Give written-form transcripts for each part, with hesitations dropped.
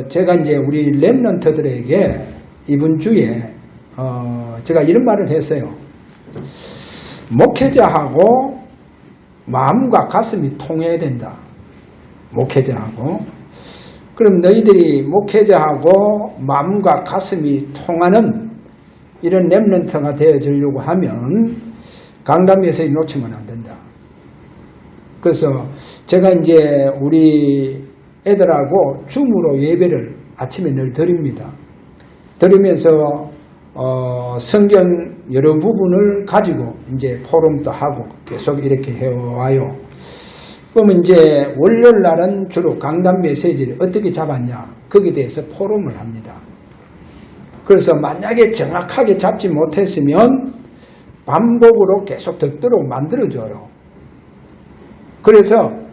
제가 이제 우리 렘넌트들에게 이번 주에 제가 이런 말을 했어요. 목회자하고 마음과 가슴이 통해야 된다. 목회자하고. 그럼 너희들이 목회자하고 마음과 가슴이 통하는 이런 렘넌트가 되어주려고 하면 강단메시지 놓치면 안 된다. 그래서 제가 이제 우리 애들하고 줌으로 예배를 아침에 늘 드립니다. 드리면서 성경 여러 부분을 가지고 이제 포럼도 하고 계속 이렇게 해와요. 그러면 이제 월요일 날은 주로 강단 메시지를 어떻게 잡았냐 거기에 대해서 포럼을 합니다. 그래서 만약에 정확하게 잡지 못했으면 반복으로 계속 듣도록 만들어줘요. 그래서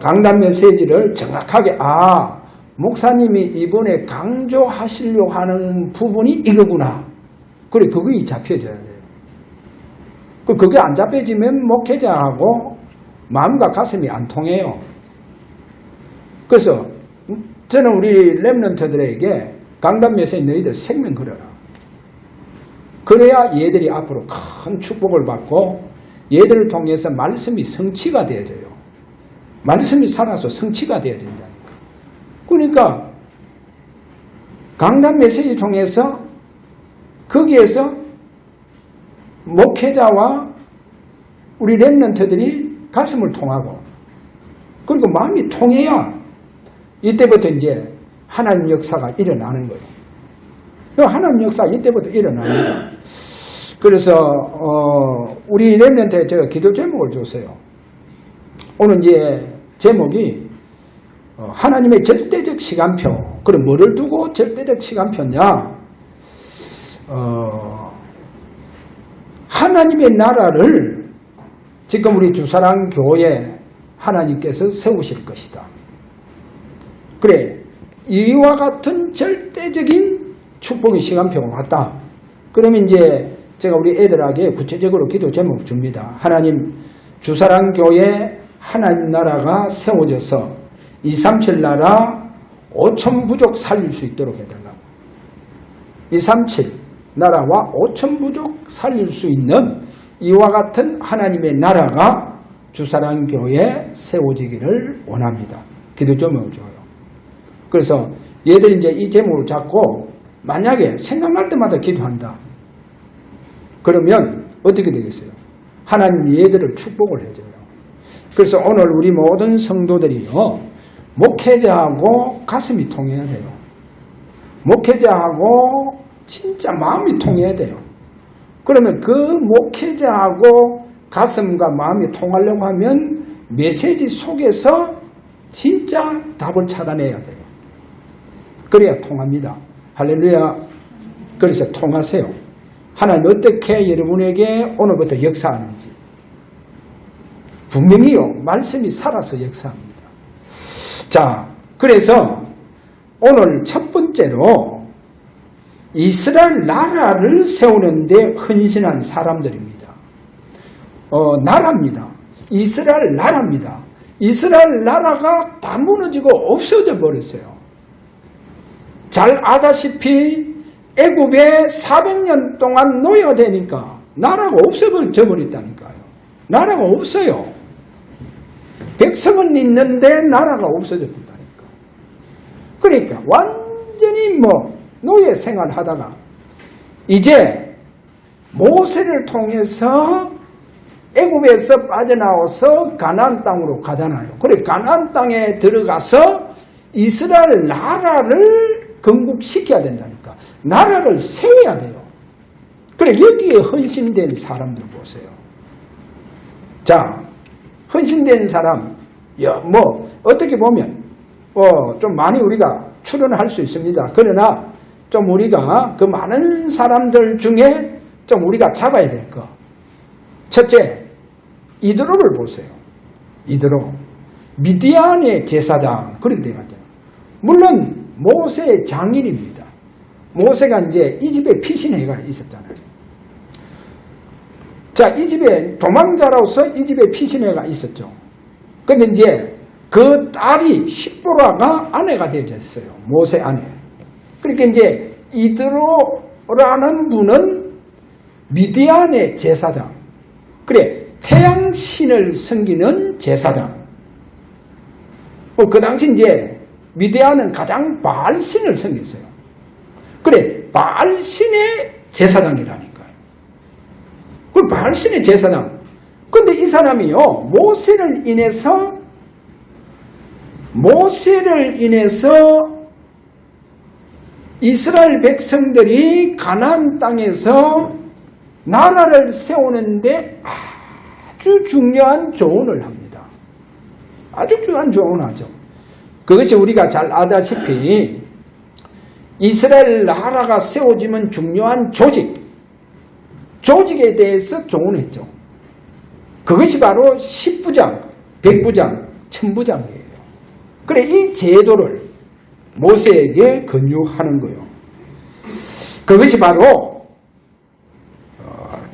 강단 메시지를 정확하게 목사님이 이번에 강조하시려고 하는 부분이 이거구나. 그래 그게 잡혀져야 돼요. 그게 안 잡혀지면 목회자하고 마음과 가슴이 안 통해요. 그래서 저는 우리 렘넌트들에게 강단 메시지 너희들 생명 걸어라. 그래야 얘들이 앞으로 큰 축복을 받고 얘들을 통해서 말씀이 성취가 되어져요. 말씀이 살아서 성취가 되어야 된다니까. 그러니까 강단 메시지 통해서 거기에서 목회자와 우리 렘넌트들이 가슴을 통하고 그리고 마음이 통해야 이때부터 이제 하나님 역사가 일어나는 거예요. 하나님 역사 이때부터 일어납니다. 그래서 우리 렘넌트에 제가 기도 제목을 줬어요. 오늘 이제 제목이 하나님의 절대적 시간표. 그럼 뭐를 두고 절대적 시간표냐? 하나님의 나라를 지금 우리 주사랑 교회 하나님께서 세우실 것이다. 그래 이와 같은 절대적인 축복의 시간표가 왔다. 그러면 이제 제가 우리 애들에게 구체적으로 기도 제목 줍니다. 하나님 주사랑 교회 하나님 나라가 세워져서 237 나라 5천 부족 살릴 수 있도록 해달라고. 237 나라와 5천 부족 살릴 수 있는 이와 같은 하나님의 나라가 주사랑 교회에 세워지기를 원합니다. 기도 제목을 줘요. 그래서 얘들이 이제 이 제목을 잡고 만약에 생각날 때마다 기도한다. 그러면 어떻게 되겠어요? 하나님 얘들을 축복을 해줘요. 그래서 오늘 우리 모든 성도들이요. 목회자하고 가슴이 통해야 돼요. 목회자하고 진짜 마음이 통해야 돼요. 그러면 그 목회자하고 가슴과 마음이 통하려고 하면 메시지 속에서 진짜 답을 찾아내야 돼요. 그래야 통합니다. 할렐루야. 그래서 통하세요. 하나님 어떻게 여러분에게 오늘부터 역사하는지. 분명히요. 말씀이 살아서 역사합니다. 자, 그래서 오늘 첫 번째로 이스라엘 나라를 세우는데 헌신한 사람들입니다. 나라입니다. 이스라엘 나라입니다. 이스라엘 나라가 다 무너지고 없어져 버렸어요. 잘 아다시피 애굽에 400년 동안 노예가 되니까 나라가 없어져 버렸다니까요. 나라가 없어요. 백성은 있는데 나라가 없어져 버렸다니까. 그러니까 완전히 노예 생활하다가 이제 모세를 통해서 애굽에서 빠져나와서 가나안 땅으로 가잖아요. 그래 가나안 땅에 들어가서 이스라엘 나라를 건국시켜야 된다니까. 나라를 세워야 돼요. 그래 여기에 헌신된 사람들 보세요. 자, 헌신된 사람 어떻게 보면 좀 많이 우리가 추론할 수 있습니다. 그러나 좀 우리가 그 많은 사람들 중에 좀 우리가 잡아야 될 거. 첫째, 이드로를 보세요. 이드로. 미디안의 제사장. 그렇게 돼가잖아요. 물론 모세의 장인입니다. 모세가 이제 이 집에 피신해가 있었잖아요. 자, 이 집에 도망자로서 이 집에 피신해가 있었죠. 근데 이제 그 딸이 십보라가 아내가 되어졌어요. 모세 아내. 그러니까 이제 이드로라는 분은 미디안의 제사장. 그래, 태양신을 섬기는 제사장. 그 당시 이제 미디안은 가장 바알신을 섬겼어요. 그래, 바알신의 제사장이라니까요. 그 바알신의 제사장. 근데 이 사람이요, 모세를 인해서 이스라엘 백성들이 가나안 땅에서 나라를 세우는데 아주 중요한 조언을 합니다. 아주 중요한 조언을 하죠. 그것이 우리가 잘 아다시피 이스라엘 나라가 세워지면 중요한 조직에 대해서 조언했죠. 그것이 바로 10부장, 100부장, 1000부장이에요. 그래, 이 제도를 모세에게 권유하는 거예요. 그것이 바로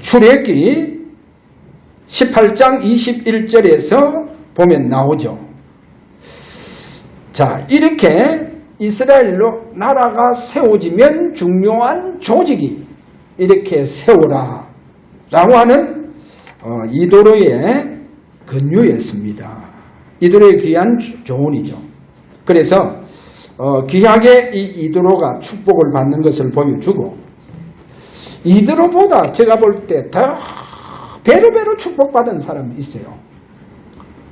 출애굽기 18장 21절에서 보면 나오죠. 자, 이렇게 이스라엘 나라가 세워지면 중요한 조직이 이렇게 세우라 라고 하는 이도로의 권유였습니다. 이도로의 귀한 조언이죠. 그래서 귀하게 이 이도로가 축복을 받는 것을 보여주고, 이도로보다 제가 볼 때 더 배로 축복받은 사람이 있어요.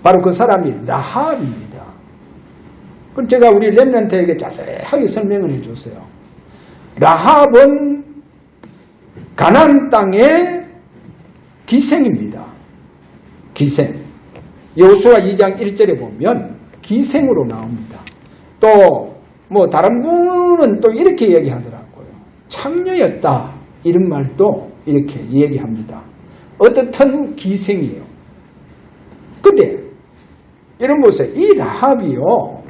바로 그 사람이 라합입니다. 그럼 제가 우리 렘넌트에게 자세하게 설명을 해줬어요. 라합은 가나안 땅의 기생입니다. 기생. 여호수아 2장 1절에 보면 기생으로 나옵니다. 또 뭐 다른 분은 또 이렇게 얘기하더라고요. 창녀였다, 이런 말도 이렇게 얘기합니다. 어떻든 기생이에요. 근데 여러분 보세요. 이 라합이요,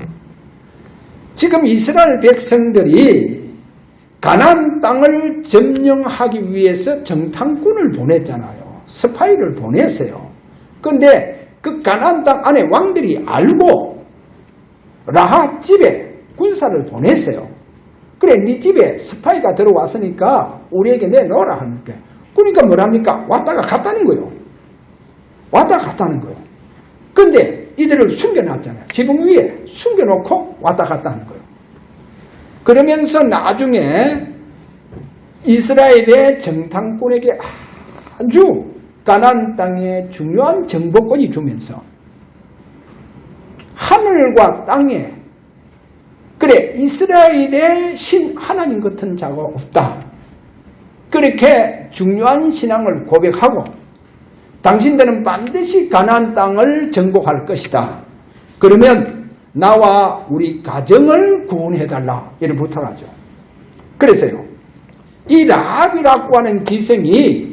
지금 이스라엘 백성들이 가나안 땅을 점령하기 위해서 정탐꾼을 보냈잖아요. 스파이를 보냈어요. 그런데 그 가나안 땅 안에 왕들이 알고 라합 집에 군사를 보냈어요. 그래, 네 집에 스파이가 들어왔으니까 우리에게 내놓으라 하니까. 그러니까 뭐랍니까? 왔다가 갔다는 거예요. 왔다가 갔다는 거예요. 근데 이들을 숨겨놨잖아요. 지붕 위에 숨겨놓고 왔다 갔다 하는 거예요. 그러면서 나중에 이스라엘의 정탐꾼에게 아주 가나안 땅의 중요한 정보권이 주면서 하늘과 땅에, 그래, 이스라엘의 신 하나님 같은 자가 없다, 그렇게 중요한 신앙을 고백하고, 당신들은 반드시 가나안 땅을 정복할 것이다. 그러면 나와 우리 가정을 구원해달라, 이를 부탁하죠. 그래서요, 이 라합이라고 하는 기생이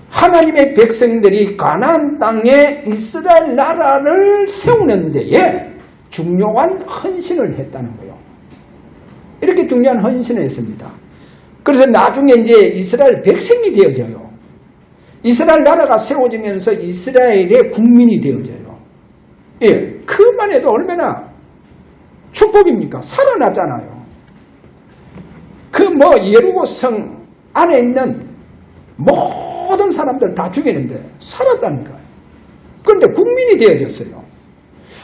하나님의 백성들이 가나안 땅에 이스라엘 나라를 세우는 데에 중요한 헌신을 했다는 거예요. 이렇게 중요한 헌신을 했습니다. 그래서 나중에 이제 이스라엘 백성이 되어져요. 이스라엘 나라가 세워지면서 이스라엘의 국민이 되어져요. 예, 그만 해도 얼마나 축복입니까? 살아났잖아요. 그 예루고 성 안에 있는 모든 사람들 다 죽이는데 살았다니까요. 그런데 국민이 되어졌어요.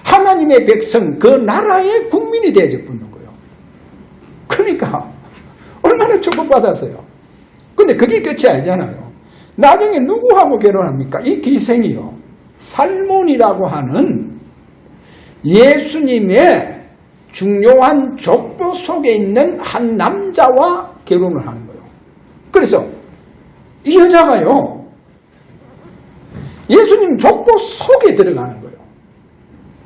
하나님의 백성, 그 나라의 국민이 되어졌는 거예요. 그러니까 얼마나 축복받았어요. 근데 그게 끝이 아니잖아요. 나중에 누구하고 결혼합니까? 이 기생이요, 살몬이라고 하는 예수님의 중요한 족보 속에 있는 한 남자와 결혼을 하는 거예요. 그래서 이 여자가요, 예수님 족보 속에 들어가는 거예요.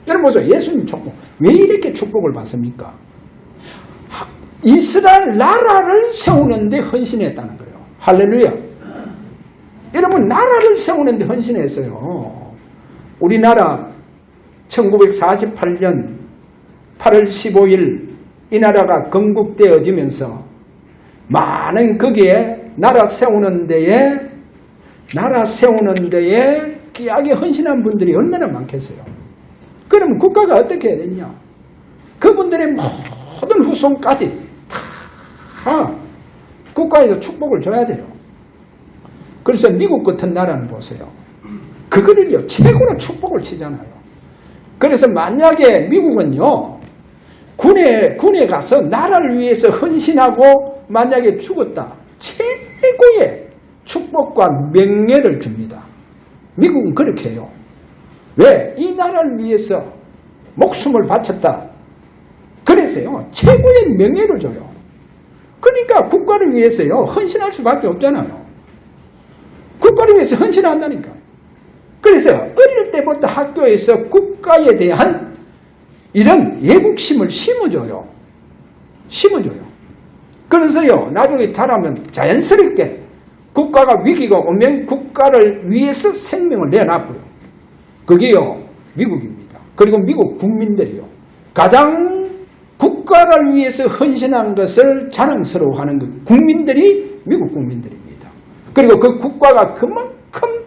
여러분 보세요. 예수님 족보. 왜 이렇게 축복을 받습니까? 이스라엘 나라를 세우는데 헌신했다는 거예요. 할렐루야. 여러분, 나라를 세우는데 헌신했어요. 우리나라 1948년 8월 15일 이 나라가 건국되어지면서 많은 거기에 나라 세우는 데에 귀하게 헌신한 분들이 얼마나 많겠어요. 그러면 국가가 어떻게 해야 되냐? 그분들의 모든 후손까지 다 국가에서 축복을 줘야 돼요. 그래서 미국 같은 나라는 보세요. 그거를요, 최고로 축복을 치잖아요. 그래서 만약에 미국은요, 군에 가서 나라를 위해서 헌신하고 만약에 죽었다. 최고의 축복과 명예를 줍니다. 미국은 그렇게 해요. 왜? 이 나라를 위해서 목숨을 바쳤다. 그래서요, 최고의 명예를 줘요. 그러니까 국가를 위해서요, 헌신할 수밖에 없잖아요. 국가를 위해서 헌신한다니까요. 그래서 어릴 때부터 학교에서 국가에 대한 이런 애국심을 심어줘요. 그래서요, 나중에 자라면 자연스럽게 국가가 위기가 오면 국가를 위해서 생명을 내놔고요. 그게요, 미국입니다. 그리고 미국 국민들이요, 가장 국가를 위해서 헌신한 것을 자랑스러워하는 국민들이 미국 국민들입니다. 그리고 그 국가가 그만큼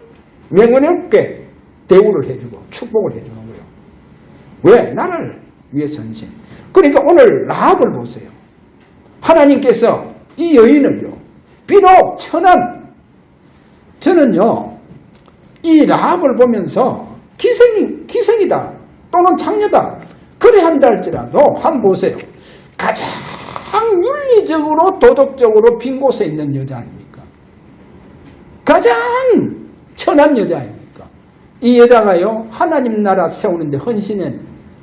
명예롭게 대우를 해주고 축복을 해주는 거예요. 왜? 나라를 위해서 헌신. 그러니까 오늘 라합을 보세요. 하나님께서 이 여인을요, 비록 천한, 저는요, 이 라합을 보면서 기생이다 또는 장녀다 그래 한다 할지라도 한번 보세요. 가장 윤리적으로 도덕적으로 빈 곳에 있는 여자 아닙니까? 가장 천한 여자 아닙니까? 이 여자가요, 하나님 나라 세우는데 헌신한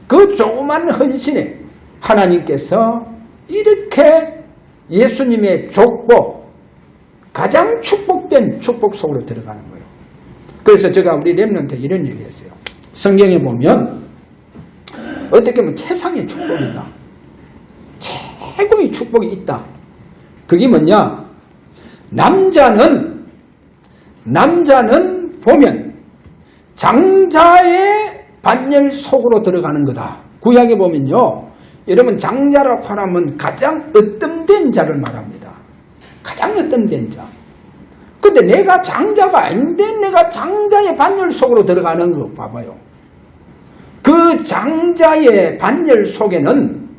그 조그만 헌신에 하나님께서 이렇게 예수님의 족보, 가장 축복된 축복 속으로 들어가는 거예요. 그래서 제가 우리 렘넌트에 이런 얘기 했어요. 성경에 보면 어떻게 보면 최상의 축복이다. 최고의 축복이 있다. 그게 뭐냐? 남자는 보면 장자의 반열 속으로 들어가는 거다. 구약에 보면요, 여러분 장자라고 하면 가장 으뜸된 자를 말합니다. 가장 으뜸된 자. 근데 내가 장자가 아닌데 내가 장자의 반열 속으로 들어가는 거 봐봐요. 그 장자의 반열 속에는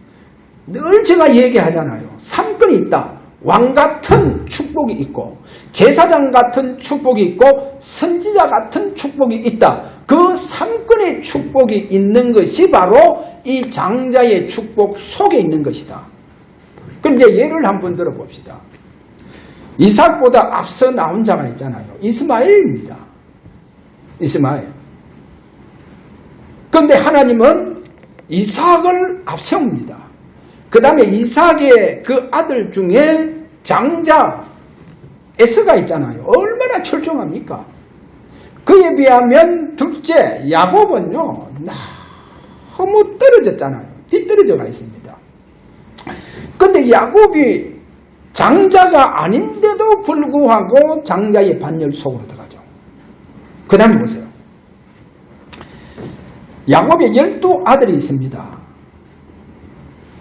늘 제가 얘기하잖아요. 3권이 있다. 왕 같은 축복이 있고, 제사장 같은 축복이 있고, 선지자 같은 축복이 있다. 그 3권의 축복이 있는 것이 바로 이 장자의 축복 속에 있는 것이다. 그럼 이제 예를 한번 들어봅시다. 이삭보다 앞서 나온 자가 있잖아요. 이스마엘입니다. 이스마엘. 그런데 하나님은 이삭을 앞세웁니다. 그 다음에 이삭의 그 아들 중에 장자 에서가 있잖아요. 얼마나 철저합니까? 그에 비하면 둘째 야곱은요, 너무 떨어졌잖아요. 뒤떨어져가 있습니다. 그런데 야곱이 장자가 아닌데도 불구하고 장자의 반열 속으로 들어가죠. 그 다음에 보세요. 야곱의 12아들이 있습니다.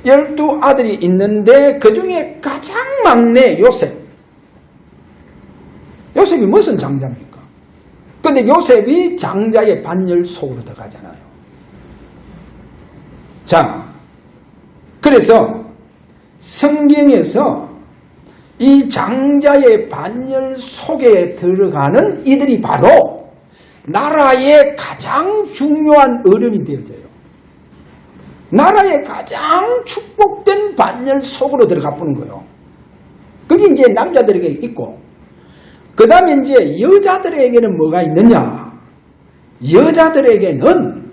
12아들이 있는데 그 중에 가장 막내 요셉. 요셉이 무슨 장자입니까? 근데 요셉이 장자의 반열 속으로 들어가잖아요. 자, 그래서 성경에서 이 장자의 반열 속에 들어가는 이들이 바로 나라의 가장 중요한 어른이 되어져요. 나라의 가장 축복된 반열 속으로 들어가 보는 거예요. 그게 이제 남자들에게 있고, 그 다음에 이제 여자들에게는 뭐가 있느냐? 여자들에게는,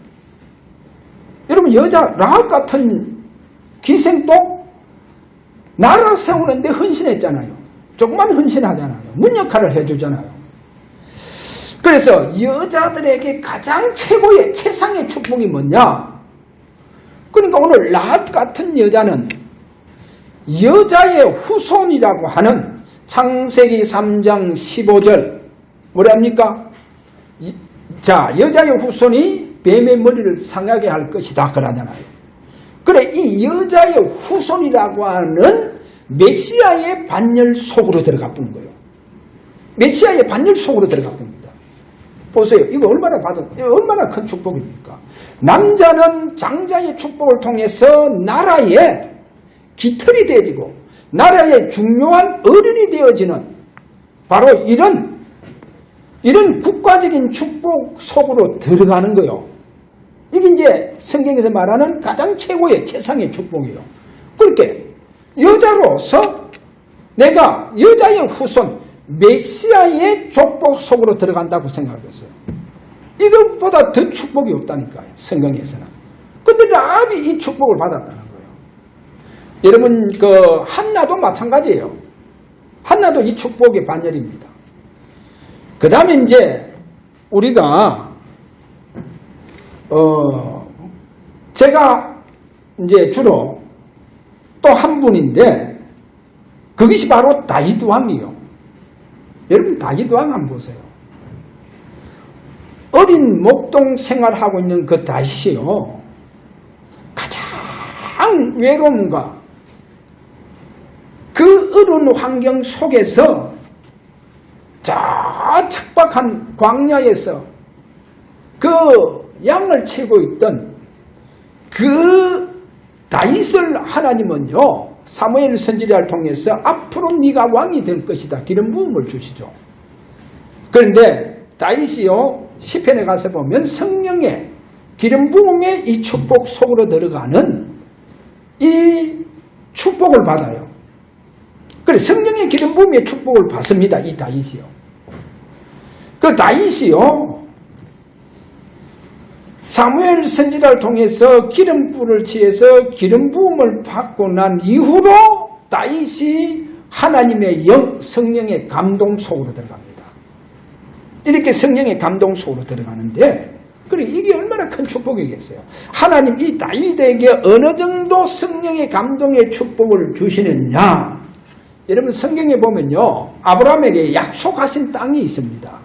여러분, 여자, 라합 같은 기생도 나라 세우는데 헌신했잖아요. 조금만 헌신하잖아요. 문 역할을 해주잖아요. 그래서 여자들에게 가장 최고의, 최상의 축복이 뭐냐? 그러니까 오늘 라합 같은 여자는 여자의 후손이라고 하는 창세기 3장 15절 뭐랍니까? 자, 여자의 후손이 뱀의 머리를 상하게 할 것이다 그러잖아요. 그래, 이 여자의 후손이라고 하는 메시아의 반열 속으로 들어가 보는 거예요. 메시아의 반열 속으로 들어가 봅니다. 보세요. 이거 얼마나 큰 축복입니까? 남자는 장자의 축복을 통해서 나라의 깃털이 되어지고 나라의 중요한 어른이 되어지는 바로 이런 국가적인 축복 속으로 들어가는 거요. 이게 이제 성경에서 말하는 가장 최고의 최상의 축복이에요. 그렇게 여자로서 내가 여자의 후손 메시아의 축복 속으로 들어간다고 생각했어요. 이것보다 더 축복이 없다니까요. 성경에서는. 근데 라합이 이 축복을 받았다는 거예요. 여러분 한나도 마찬가지예요. 한나도 이 축복의 반열입니다. 그 다음에 이제 우리가 제가 이제 주로 또 한 분인데 그것이 바로 다윗 왕이요. 여러분 다윗 왕 한번 보세요. 어린 목동 생활하고 있는 그 다윗이요. 가장 외로움과 그 어려운 환경 속에서 저 척박한 광야에서 그 양을 치고 있던 그 다윗을 하나님은요 사무엘 선지자를 통해서 앞으로 네가 왕이 될 것이다 기름 부음을 주시죠. 그런데 다윗이요 시편에 가서 보면 성령의 기름 부음의 이 축복 속으로 들어가는 이 축복을 받아요. 그래 성령의 기름 부음의 축복을 받습니다. 이 다윗이요. 그 다윗이요 사무엘 선지자를 통해서 기름불을 취해서 기름 부음을 받고 난 이후로 다윗이 하나님의 성령의 감동 속으로 들어갑니다. 이렇게 성령의 감동 속으로 들어가는데 그래 이게 얼마나 큰 축복이겠어요. 하나님 이 다윗에게 어느 정도 성령의 감동의 축복을 주시느냐. 여러분 성경에 보면요 아브라함에게 약속하신 땅이 있습니다.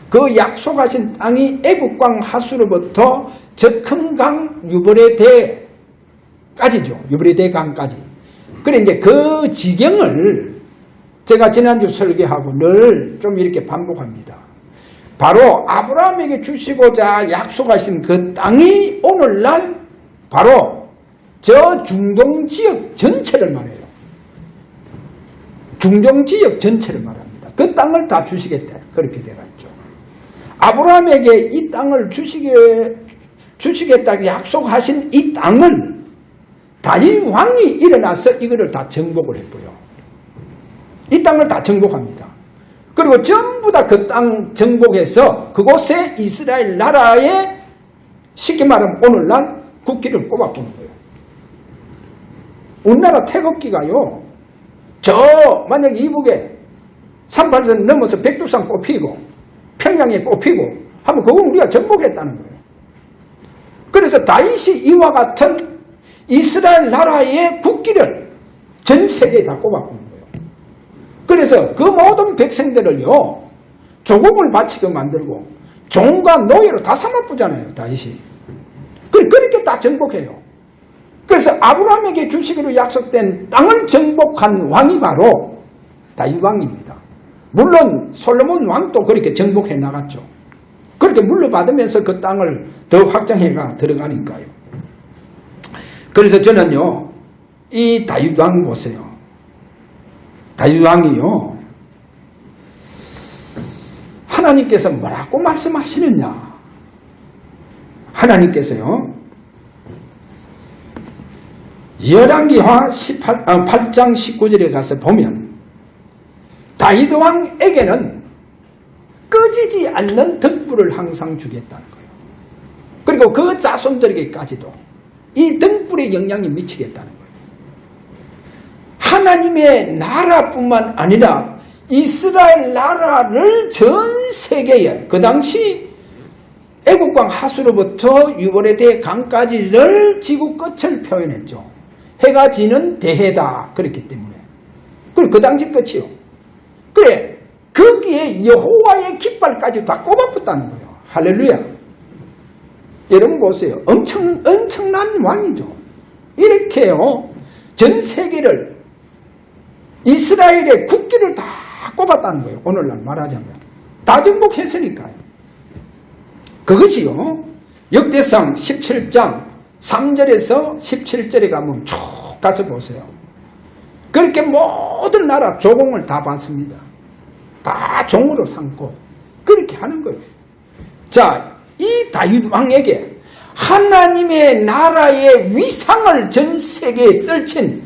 그 약속하신 땅이 애국강 하수로부터 저 큰 강 유브레데까지죠. 유브레데 강까지. 그래 이제 그 지경을 제가 지난주 설계하고 늘 좀 이렇게 반복합니다. 바로 아브라함에게 주시고자 약속하신 그 땅이 오늘날 바로 저 중동 지역 전체를 말해요. 중동 지역 전체를 말합니다. 그 땅을 다 주시겠다. 그렇게 돼갔죠. 아브라함에게 이 땅을 주시겠다고 약속하신 이 땅을 다윗 왕이 일어나서 이거를 다 정복을 했고요. 이 땅을 다 정복합니다. 그리고 전부 다 그 땅 정복해서 그곳에 이스라엘 나라에 쉽게 말하면 오늘날 국기를 꼽아보는 거예요. 우리나라 태극기가요. 만약 이북에 38선 넘어서 백두산 꼽히고 평양에 꼽히고 하면 그건 우리가 정복했다는 거예요. 그래서 다윗이 이와 같은 이스라엘 나라의 국기를 전 세계에 다 꼽아보는 거예요. 그래서 그 모든 백성들을요 조공을 바치게 만들고 종과 노예로 다 삼아보잖아요. 다윗이. 그렇게 다 정복해요. 그래서 아브라함에게 주시기로 약속된 땅을 정복한 왕이 바로 다윗 왕입니다. 물론 솔로몬 왕도 그렇게 정복해 나갔죠. 그렇게 물려받으면서 그 땅을 더 확장해가 들어가니까요. 그래서 저는요 이 다윗 왕 보세요. 다윗 왕이요 하나님께서 뭐라고 말씀하시느냐. 하나님께서요 열왕기하 8장 19절에 가서 보면 다윗 왕에게는 꺼지지 않는 등불을 항상 주겠다는 거예요. 그리고 그 자손들에게까지도 이 등불의 영향이 미치겠다는 거예요. 하나님의 나라뿐만 아니라 이스라엘 나라를 전 세계에 그 당시 애국강 하수로부터 유브레데 강까지를 지구 끝을 표현했죠. 해가 지는 대해다 그랬기 때문에. 그리고 그 당시 끝이요. 그래 거기에 여호와의 깃발까지 다 꼽아붙다는 거예요. 할렐루야. 여러분 보세요. 엄청난 왕이죠. 이렇게요 전 세계를 이스라엘의 국기를 다 꼽았다는 거예요. 오늘날 말하자면 다 정복했으니까요. 그것이요. 역대상 17장 3절에서 17절에 가면 쭉 가서 보세요. 그렇게 모든 나라 조공을 다 받습니다. 다 종으로 삼고 그렇게 하는 거예요. 자, 이 다윗 왕에게 하나님의 나라의 위상을 전 세계에 떨친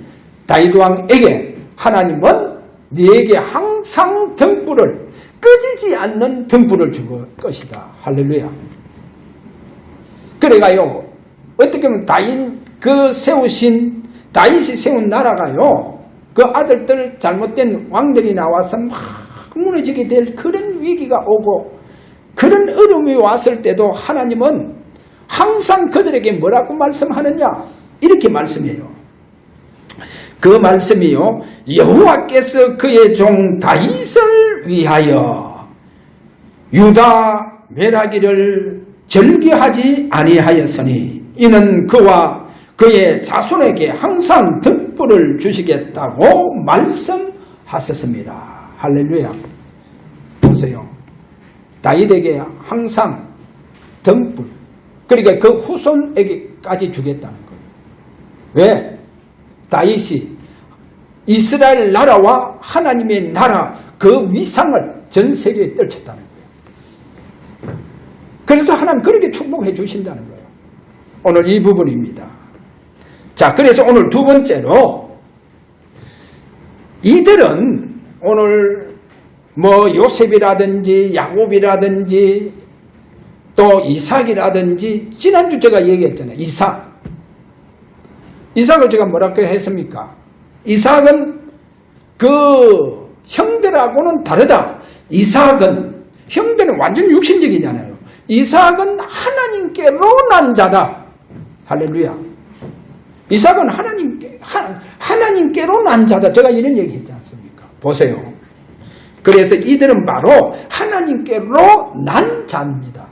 다윗 왕에게 하나님은 네게 항상 등불을 꺼지지 않는 등불을 줄 것이다. 할렐루야. 그래가요, 어떻게 보면 다윗이 세운 나라가요, 그 아들들 잘못된 왕들이 나와서 막 무너지게 될 그런 위기가 오고 그런 어려움이 왔을 때도 하나님은 항상 그들에게 뭐라고 말씀하느냐? 이렇게 말씀해요. 그 말씀이요, 여호와께서 그의 종 다윗을 위하여 유다 멸하기를 절기하지 아니하였으니 이는 그와 그의 자손에게 항상 등불을 주시겠다고 말씀하셨습니다. 할렐루야. 보세요. 다윗에게 항상 등불, 그러니까 그 후손에게까지 주겠다는 거예요. 왜? 다윗이 이스라엘 나라와 하나님의 나라 그 위상을 전 세계에 떨쳤다는 거예요. 그래서 하나님 그렇게 축복해 주신다는 거예요. 오늘 이 부분입니다. 자, 그래서 오늘 두 번째로 이들은 오늘 뭐 요셉이라든지 야곱이라든지 또 이삭이라든지 지난주 제가 얘기했잖아요. 이삭을 제가 뭐라고 했습니까? 이삭은 그 형들하고는 다르다. 이삭은 형들은 완전 육신적이잖아요. 이삭은 하나님께로 난 자다. 할렐루야. 이삭은 하나님께로 난 자다. 제가 이런 얘기 했지 않습니까? 보세요. 그래서 이들은 바로 하나님께로 난 자입니다.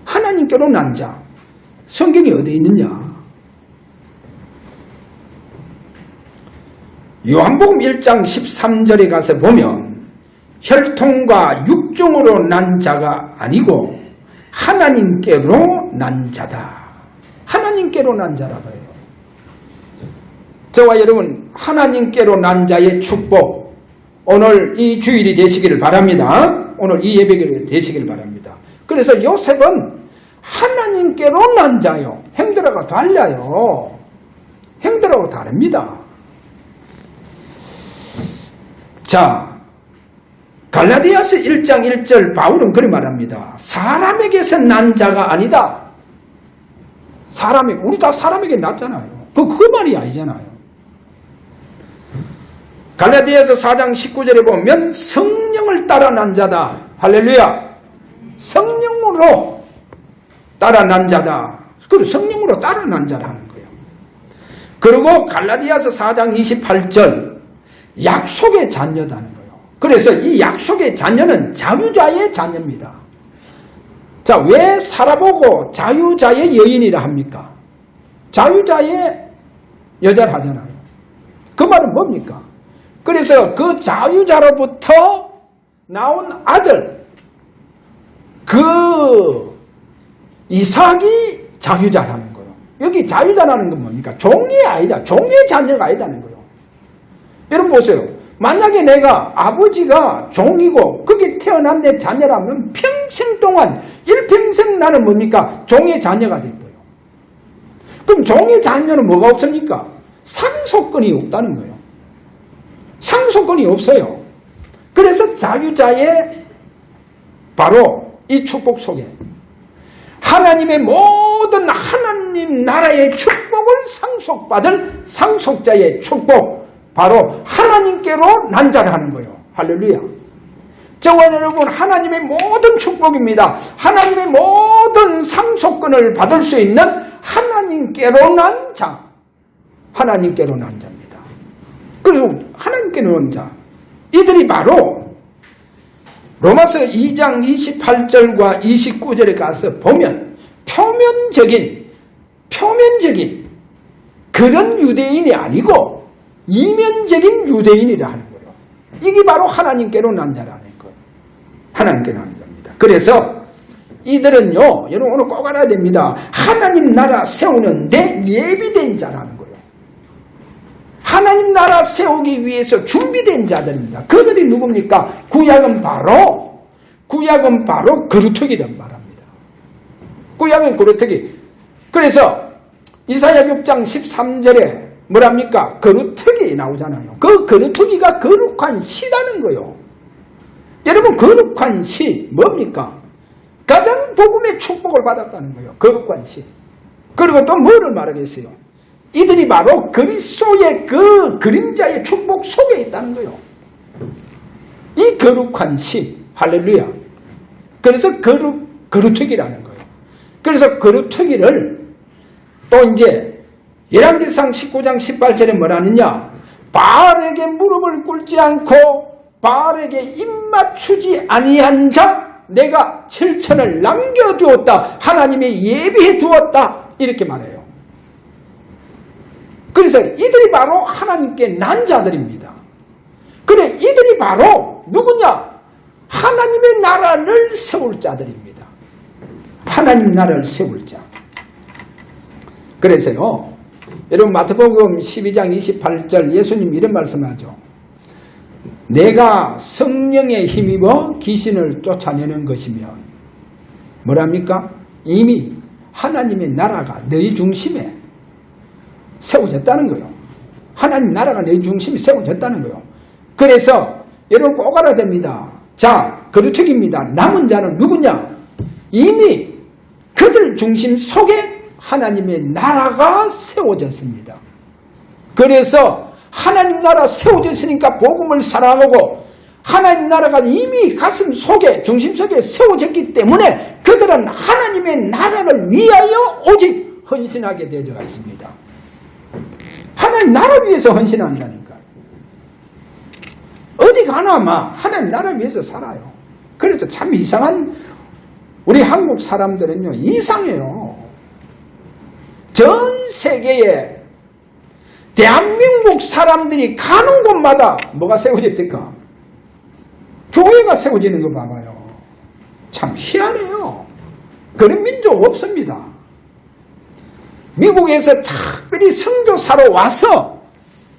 하나님께로 난 자. 성경이 어디 있느냐? 요한복음 1장 13절에 가서 보면 혈통과 육종으로 난 자가 아니고 하나님께로 난 자다. 하나님께로 난 자라고 해요. 저와 여러분, 하나님께로 난 자의 축복, 오늘 이 주일이 되시기를 바랍니다. 오늘 이 예배가 되시기를 바랍니다. 그래서 요셉은 하나님께로 난 자요. 형들하고 달라요. 형들하고 다릅니다. 자, 갈라디아서 1장 1절 바울은 그렇게 말합니다. 사람에게서 난 자가 아니다. 우리 다 사람에게 났잖아요. 그 말이 아니잖아요. 갈라디아서 4장 19절에 보면 성령을 따라 난 자다. 할렐루야. 성령으로 따라 난 자다. 그리고 성령으로 따라 난 자라는 거예요. 그리고 갈라디아서 4장 28절 약속의 자녀다는 거예요. 그래서 이 약속의 자녀는 자유자의 자녀입니다. 자, 왜 살아보고 자유자의 여인이라 합니까? 자유자의 여자를 하잖아요. 그 말은 뭡니까? 그래서 그 자유자로부터 나온 아들, 그 이삭이 자유자라는 거예요. 여기 자유자라는 건 뭡니까? 종이 아니다. 종의 자녀가 아니다는 거예요. 여러분 보세요. 만약에 내가 아버지가 종이고 거기 태어난 내 자녀라면 평생 동안 일평생 나는 뭡니까? 종의 자녀가 되고요. 그럼 종의 자녀는 뭐가 없습니까? 상속권이 없다는 거예요. 상속권이 없어요. 그래서 자유자의 바로 이 축복 속에 하나님의 모든 하나님 나라의 축복을 상속받을 상속자의 축복, 바로 하나님께로 난 자라는 거예요. 할렐루야. 저와 여러분, 하나님의 모든 축복입니다. 하나님의 모든 상속권을 받을 수 있는 하나님께로 난 자, 하나님께로 난 자입니다. 그리고 하나님께로 난 자, 이들이 바로 로마서 2장 28절과 29절에 가서 보면 표면적인 그런 유대인이 아니고 이면적인 유대인이라 하는 거예요. 이게 바로 하나님께로 난 자라는 거예요. 하나님께 남자입니다. 그래서 이들은요, 여러분 오늘 꼭 알아야 됩니다. 하나님 나라 세우는데 예비된 자라는 거예요. 하나님 나라 세우기 위해서 준비된 자들입니다. 그들이 누굽니까? 구약은 바로 거루터기란 말합니다. 구약은 거루터기. 그래서 이사야 6장 13절에 뭐랍니까? 거루터기 나오잖아요. 그 거루터기가 거룩한 시다는 거예요. 여러분 거룩한 시 뭡니까? 가장 복음의 축복을 받았다는 거예요. 거룩한 시. 그리고 또 뭐를 말하겠어요? 이들이 바로 그리스도의 그 그림자의 축복 속에 있다는 거예요. 이 거룩한 시. 할렐루야. 그래서 거루터기라는 거예요. 그래서 거루터기를 또 이제 열왕기상 19장 18절에 뭐라느냐? 바알에게 무릎을 꿇지 않고 바알에게 입맞추지 아니한 자 내가 7천을 남겨두었다. 하나님이 예비해 두었다. 이렇게 말해요. 그래서 이들이 바로 하나님께 난 자들입니다. 그래 이들이 바로 누구냐? 하나님의 나라를 세울 자들입니다. 하나님 나라를 세울 자. 그래서요, 여러분 마태복음 12장 28절 예수님 이런 말씀하죠. 내가 성령에 힘입어 귀신을 쫓아내는 것이면 뭐랍니까? 이미 하나님의 나라가 너희 중심에 세워졌다는 거예요. 하나님 나라가 너희 중심에 세워졌다는 거예요. 그래서 여러분 꼭 알아야 됩니다. 자, 거루터기입니다. 남은 자는 누구냐? 이미 그들 중심 속에 하나님의 나라가 세워졌습니다. 그래서 하나님 나라 세워졌으니까 복음을 사랑하고 하나님 나라가 이미 가슴 속에 중심 속에 세워졌기 때문에 그들은 하나님의 나라를 위하여 오직 헌신하게 되어져 있습니다. 하나님 나라를 위해서 헌신한다니까요. 어디 가나 막 하나님 나라를 위해서 살아요. 그래서 참 이상한 우리 한국 사람들은요 이상해요. 전 세계에 대한민국 사람들이 가는 곳마다 뭐가 세워집니까? 교회가 세워지는 거 봐봐요. 참 희한해요. 그런 민족 없습니다. 미국에서 특별히 선교사로 와서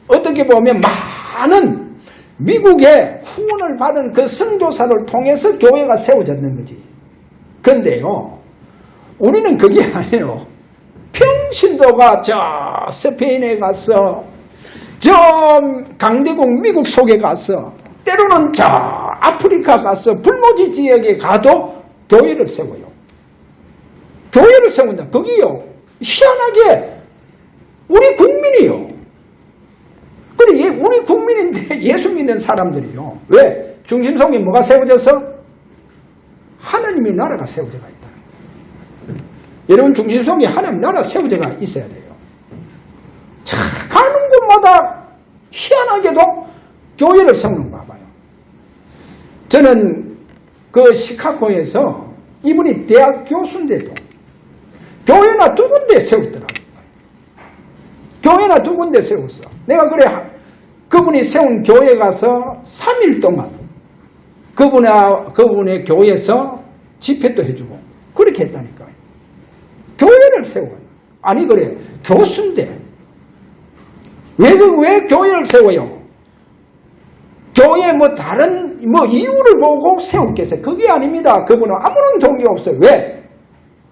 어떻게 보면 많은 미국의 후원을 받은 그 선교사를 통해서 교회가 세워졌는 거지. 그런데요, 우리는 그게 아니에요. 평신도가 저 스페인에 가서 저 강대국 미국 속에 가서 때로는 저 아프리카 가서 불모지 지역에 가도 교회를 세워요. 교회를 세운다. 거기요. 희한하게 우리 국민이요. 그래 우리 국민인데 예수 믿는 사람들이요. 왜? 중심성이 뭐가 세워져서? 하나님의 나라가 세워져가 있다는 거예요. 여러분 중심성이 하나님 나라 세워져가 있어야 돼요. 자, 가는 곳마다 희한하게도 교회를 세우는 거 봐봐요. 저는 그 시카고에서 이분이 대학 교수인데도 교회나 두 군데 세웠더라고요. 교회나 두 군데 세웠어. 내가 그래 그분이 세운 교회 가서 3일 동안 그분의 교회에서 집회도 해주고 그렇게 했다니까요. 교회를 세워. 아니 그래 교수인데 왜 교회를 세워요? 교회 다른 이유를 보고 세웠겠어요? 그게 아닙니다. 그분은 아무런 동기 없어요. 왜?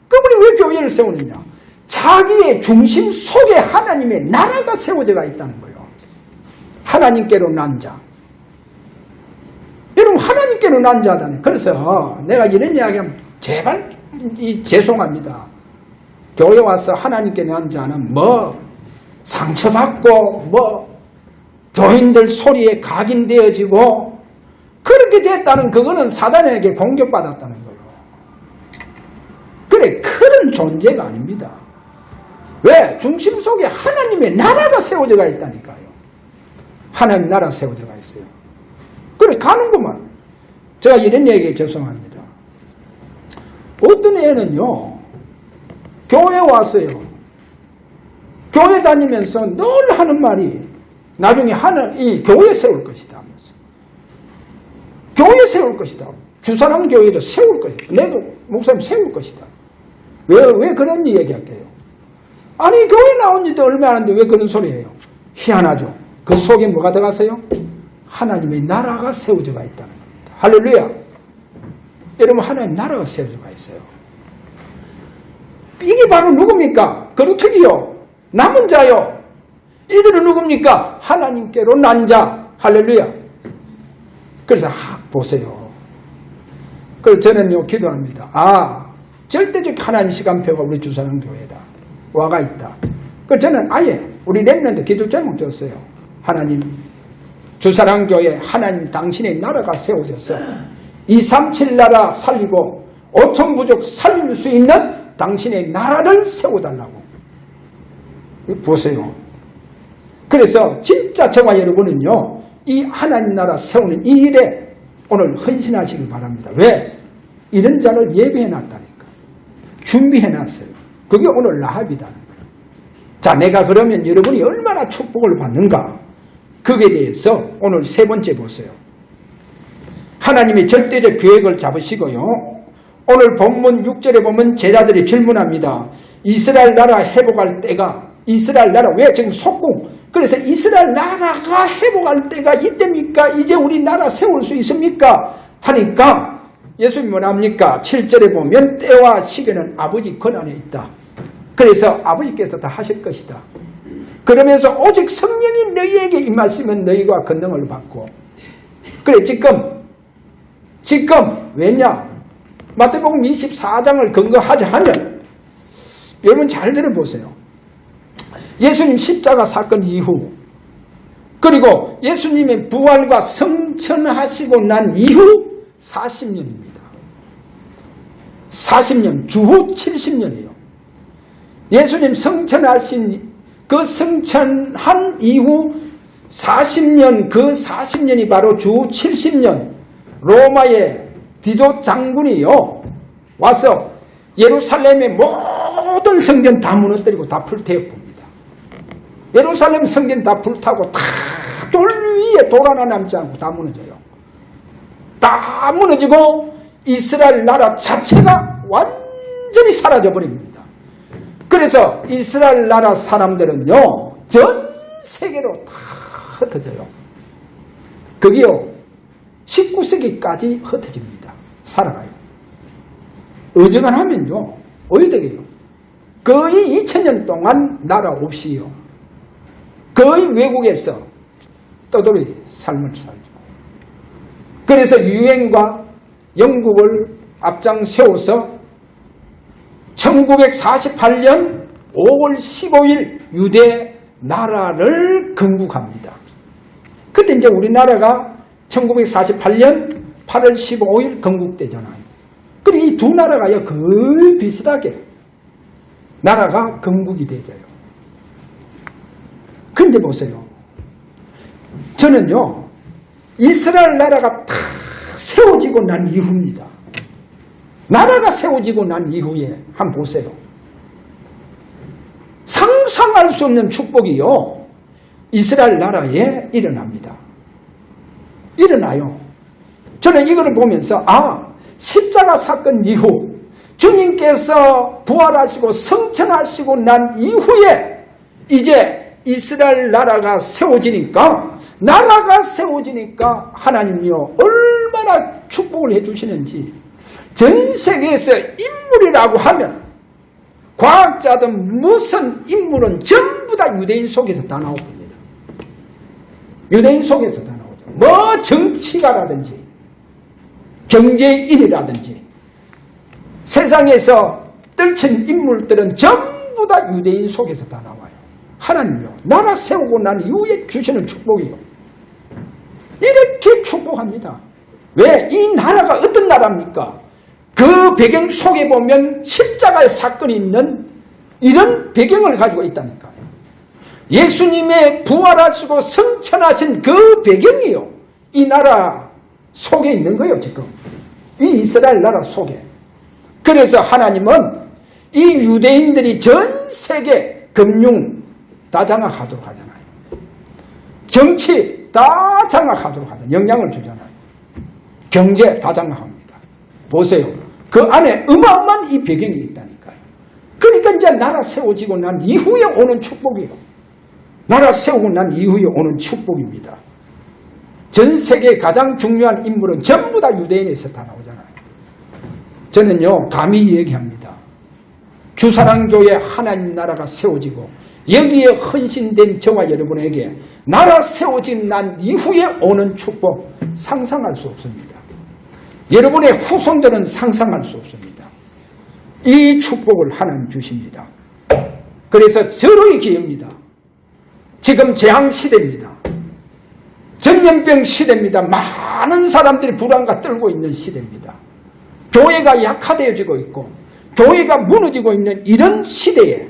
그분이 왜 교회를 세우느냐? 자기의 중심 속에 하나님의 나라가 세워져가 있다는 거예요. 하나님께로 난 자. 여러분 하나님께로 난 자다니. 그래서 내가 이런 이야기하면 제발 죄송합니다. 교회 와서 하나님께 난 자는 상처받고 교인들 소리에 각인되어지고 그렇게 됐다는 그거는 사단에게 공격받았다는 거예요. 그래 그런 존재가 아닙니다. 왜? 중심 속에 하나님의 나라가 세워져가 있다니까요. 하나님 나라 세워져가 있어요. 그래 가는구만. 제가 이런 얘기에 죄송합니다. 어떤 애는요 교회 왔어요. 교회 다니면서 늘 하는 말이 나중에 이 교회 세울 것이다 하면서 교회 세울 것이다. 주사랑교회도 세울 것이다. 내가 목사님 세울 것이다. 왜 그런 얘기할게요? 아니 교회 나온 지도 얼마 안 했는데 왜 그런 소리예요? 희한하죠. 그 속에 뭐가 들어갔어요? 하나님의 나라가 세워져가 있다는 겁니다. 할렐루야. 여러분 하나님 나라가 세워져가 있어요. 이게 바로 누굽니까? 거루터기요. 남은 자요. 이들은 누굽니까? 하나님께로 난 자. 할렐루야. 그래서 보세요. 그래서 저는요 기도합니다. 절대적 하나님 시간표가 우리 주사랑교회다. 와가 있다. 그래서 저는 아예 우리 렘넌트 기도 제목 줬어요. 하나님 주사랑교회 하나님 당신의 나라가 세워져서 237 나라 살리고 5천 부족 살릴 수 있는 당신의 나라를 세워달라고. 보세요. 그래서 진짜 저와 여러분은요 이 하나님 나라 세우는 이 일에 오늘 헌신하시길 바랍니다. 왜? 이런 자를 예배해놨다니까. 준비해놨어요. 그게 오늘 라합이라는 거예요. 자, 내가 그러면 여러분이 얼마나 축복을 받는가? 그에 대해서 오늘 세 번째 보세요. 하나님의 절대적 계획을 잡으시고요. 오늘 본문 6절에 보면 제자들이 질문합니다. 이스라엘 나라 회복할 때가 이스라엘 나라 왜 지금 속국 그래서 이스라엘 나라가 회복할 때가 이때입니까? 이제 우리 나라 세울 수 있습니까? 하니까 예수님이 뭐랍니까? 7절에 보면 때와 시기는 아버지 권한에 있다. 그래서 아버지께서 다 하실 것이다. 그러면서 오직 성령이 너희에게 임하시면 너희가 권능을 받고 그래 지금 왜냐? 마태복음 24장을 근거하자 하면 여러분 잘 들어보세요. 예수님 십자가 사건 이후 그리고 예수님의 부활과 성천하시고 난 이후 40년입니다. 40년 주후 70년이에요. 예수님 성천하신 그 성천한 이후 40년 그 40년이 바로 주후 70년 로마의 디도 장군이요 와서 예루살렘의 모든 성전 다 무너뜨리고 다 불태워봅니다. 예루살렘 성전 다 불타고 다 돌 위에 돌 하나 남지 않고 다 무너져요. 다 무너지고 이스라엘 나라 자체가 완전히 사라져버립니다. 그래서 이스라엘 나라 사람들은요 전 세계로 다 흩어져요. 그게요 19세기까지 흩어집니다. 살아가요. 어지간하면요 어디 되게요? 거의 2000년 동안 나라 없이요 거의 외국에서 떠돌이 삶을 살죠. 그래서 유엔과 영국을 앞장 세워서 1948년 5월 15일 유대 나라를 건국합니다. 그때 이제 우리나라가 1948년 8월 15일 건국되잖아요. 그리고 이 두 나라가요 거의 비슷하게 나라가 건국이 되져요. 그런데 보세요. 저는요 이스라엘 나라가 다 세워지고 난 이후입니다. 나라가 세워지고 난 이후에 한번 보세요. 상상할 수 없는 축복이요 이스라엘 나라에 일어납니다. 일어나요. 저는 이거를 보면서 십자가 사건 이후 주님께서 부활하시고 성천하시고 난 이후에 이제 이스라엘 나라가 세워지니까 하나님이요 얼마나 축복을 해주시는지 전 세계에서 인물이라고 하면 과학자든 무슨 인물은 전부 다 유대인 속에서 다 나옵니다. 유대인 속에서 다 나오죠. 뭐 정치가라든지 경제인이라든지 세상에서 떨친 인물들은 전부 다 유대인 속에서 다 나와요. 하나님이요 나라 세우고 난 이후에 주시는 축복이요 이렇게 축복합니다. 왜? 이 나라가 어떤 나라입니까? 그 배경 속에 보면 십자가의 사건이 있는 이런 배경을 가지고 있다니까요. 예수님의 부활하시고 성천하신 그 배경이요 이 나라 속에 있는 거예요. 지금 이 이스라엘 나라 속에. 그래서 하나님은 이 유대인들이 전 세계 금융 다 장악하도록 하잖아요. 정치 다 장악하도록 하잖아요. 영향을 주잖아요. 경제 다 장악합니다. 보세요. 그 안에 어마어마한 이 배경이 있다니까요. 그러니까 이제 나라 세워지고 난 이후에 오는 축복이요. 나라 세우고 난 이후에 오는 축복입니다. 전 세계의 가장 중요한 인물은 전부 다 유대인에서 다 나오잖아요. 저는요, 감히 얘기합니다. 주사랑교회 하나님 나라가 세워지고 여기에 헌신된 저와 여러분에게 나라 세워진 난 이후에 오는 축복 상상할 수 없습니다. 여러분의 후손들은 상상할 수 없습니다. 이 축복을 하나님 주십니다. 그래서 절호의 기회입니다. 지금 재앙시대입니다. 전염병 시대입니다. 많은 사람들이 불안과 떨고 있는 시대입니다. 교회가 약화되어지고 있고 교회가 무너지고 있는 이런 시대에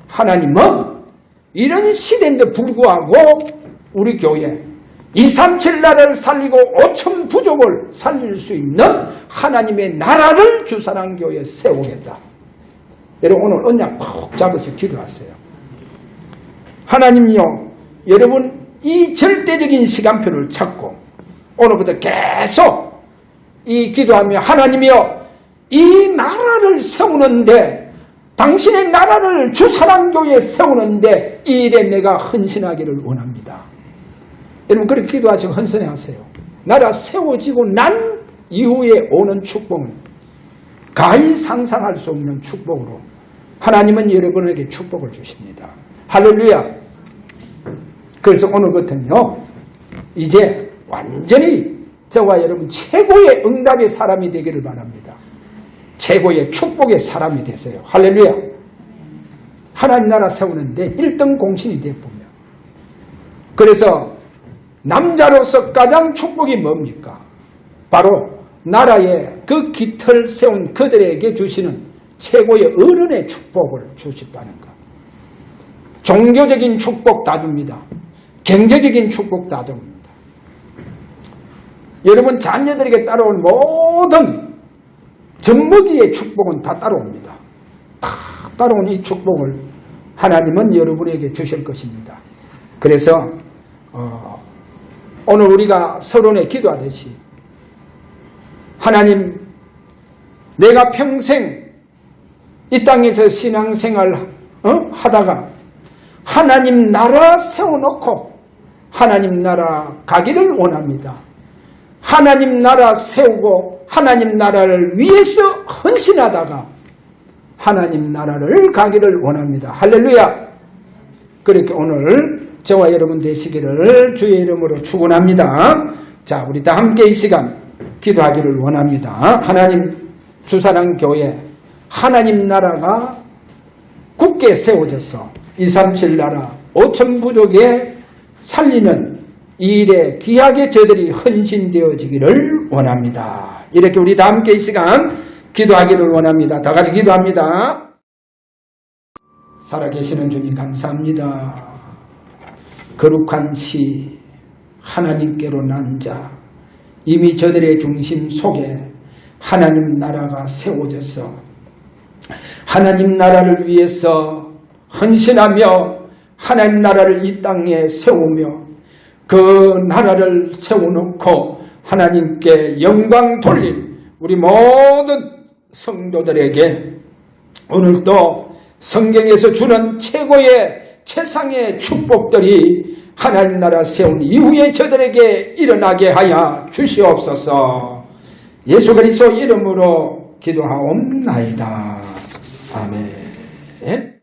하나님은 이런 시대인데 불구하고 우리 교회 237 나라를 살리고 5천 부족을 살릴 수 있는 하나님의 나라를 주사랑교회에 세우겠다. 여러분 오늘 언약 꼭 잡으셔 기도하세요. 하나님요, 여러분 이 절대적인 시간표를 찾고 오늘부터 계속 이 기도하며 하나님이여 이 나라를 세우는데 당신의 나라를 주사랑교회에 세우는데 이 일에 내가 헌신하기를 원합니다. 여러분 그렇게 기도하시고 헌신하세요. 나라 세워지고 난 이후에 오는 축복은 가히 상상할 수 없는 축복으로 하나님은 여러분에게 축복을 주십니다. 할렐루야. 그래서 오늘 같은요 이제 완전히 저와 여러분 최고의 응답의 사람이 되기를 바랍니다. 최고의 축복의 사람이 되세요. 할렐루야. 하나님 나라 세우는데 1등 공신이 되어보면 그래서 남자로서 가장 축복이 뭡니까? 바로 나라에 그 깃을 세운 그들에게 주시는 최고의 어른의 축복을 주셨다는 것. 종교적인 축복 다 줍니다. 경제적인 축복 다 줍니다. 여러분 자녀들에게 따라올 모든 젖먹이의 축복은 다 따라옵니다. 다 따라온 이 축복을 하나님은 여러분에게 주실 것입니다. 그래서 오늘 우리가 서론에 기도하듯이 하나님 내가 평생 이 땅에서 신앙생활 하다가 하나님 나라 세워놓고 하나님 나라 가기를 원합니다. 하나님 나라 세우고 하나님 나라를 위해서 헌신하다가 하나님 나라를 가기를 원합니다. 할렐루야. 그렇게 오늘 저와 여러분 되시기를 주의 이름으로 축원합니다. 자, 우리 다 함께 이 시간 기도하기를 원합니다. 하나님 주사랑교회 하나님 나라가 굳게 세워져서 237 나라 5천 부족에 살리는 이 일에 귀하게 저들이 헌신되어지기를 원합니다. 이렇게 우리 다 함께 이 시간 기도하기를 원합니다. 다 같이 기도합니다. 살아계시는 주님 감사합니다. 거룩한 시 하나님께로 난 자 이미 저들의 중심 속에 하나님 나라가 세워져서 하나님 나라를 위해서 헌신하며 하나님 나라를 이 땅에 세우며 그 나라를 세워놓고 하나님께 영광 돌릴 우리 모든 성도들에게 오늘도 성경에서 주는 최고의 최상의 축복들이 하나님 나라 세운 이후에 저들에게 일어나게 하여 주시옵소서. 예수 그리스도 이름으로 기도하옵나이다. 아멘.